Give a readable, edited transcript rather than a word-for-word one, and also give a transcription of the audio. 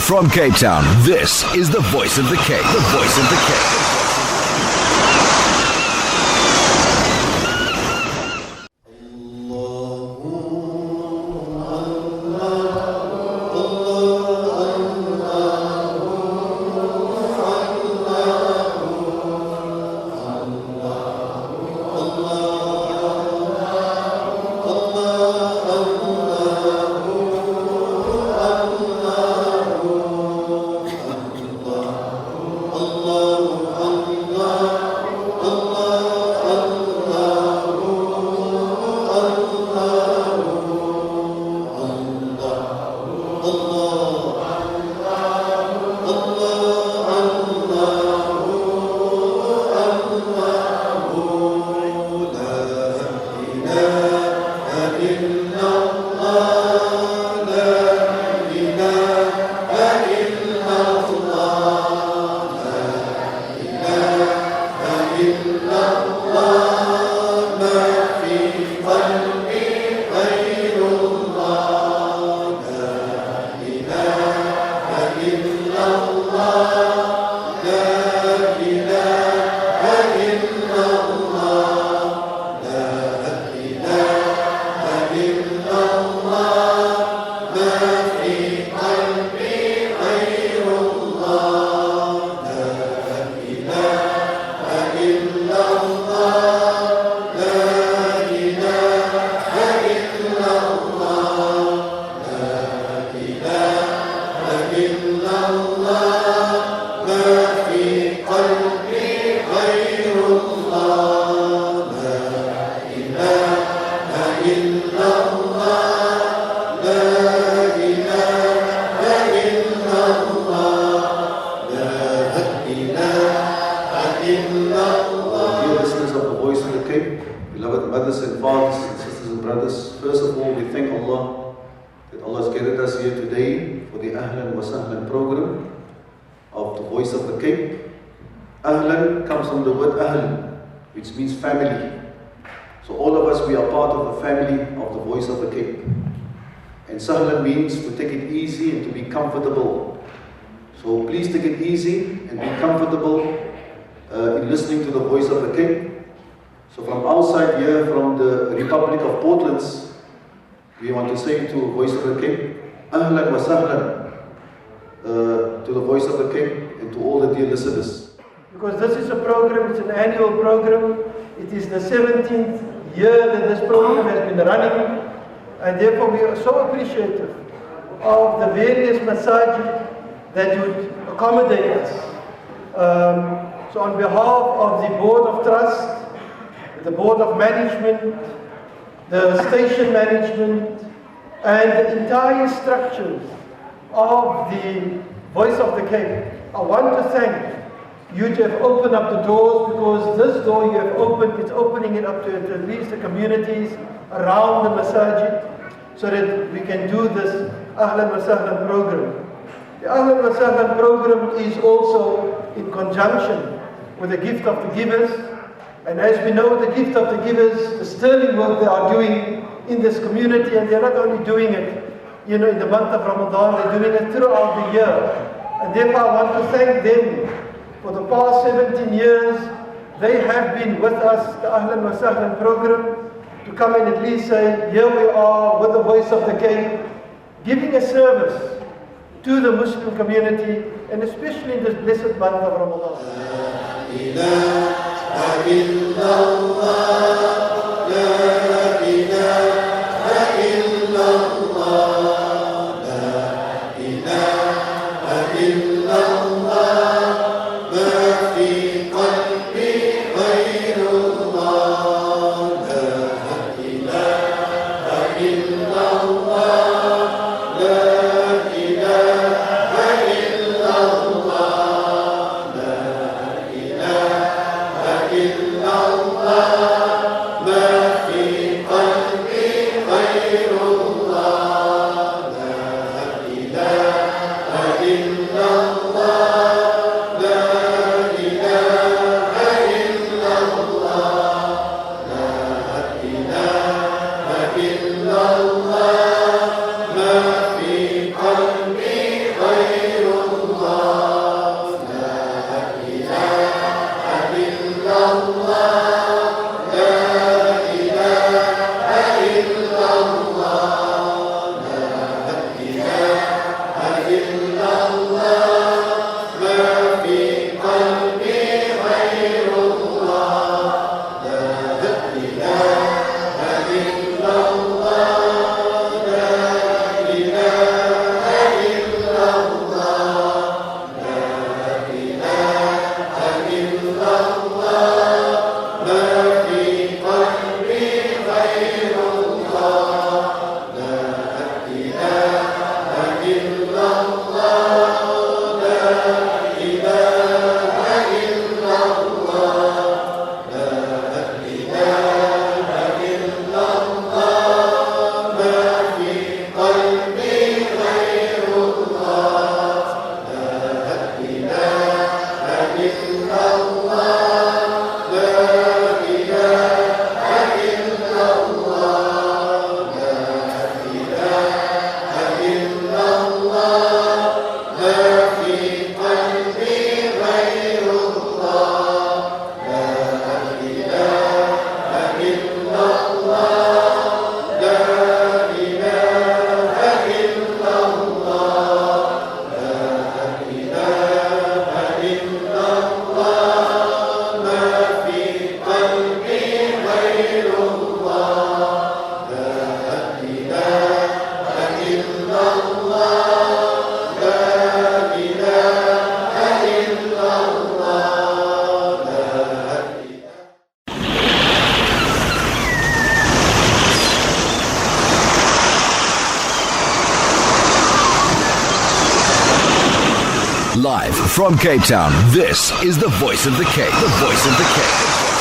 From Cape Town, this is the Voice of the Cape. The Voice of the Cape. Because this is a program, it's an annual program. It is the 17th year that this program has been running, and therefore we are so appreciative of the various masajid that would accommodate us. So on behalf of the Board of Trust, the Board of Management, the station management, and the entire structures of the Voice of the Cape, I want to thank you to have opened up the doors, because this door you have opened, it's opening it up to at least the communities around the masajid, so that we can do this Ahlan wa Sahlan program. The Ahlan wa Sahlan program is also in conjunction with the Gift of the Givers, and as we know, the Gift of the Givers, the sterling work they are doing in this community, and they're not only doing it, in the month of Ramadan, they're doing it throughout the year. And therefore I want to thank them. For the past 17 years, they have been with us, the Ahlan wa Sahlan program, to come and at least say, here we are with the Voice of the Cape, giving a service to the Muslim community, and especially in this blessed month of Ramadan. La ilaha illallah, la ilaha illallah, la ilaha illallah. Allah Live from Cape Town, this is the Voice of the Cape. The Voice of the Cape.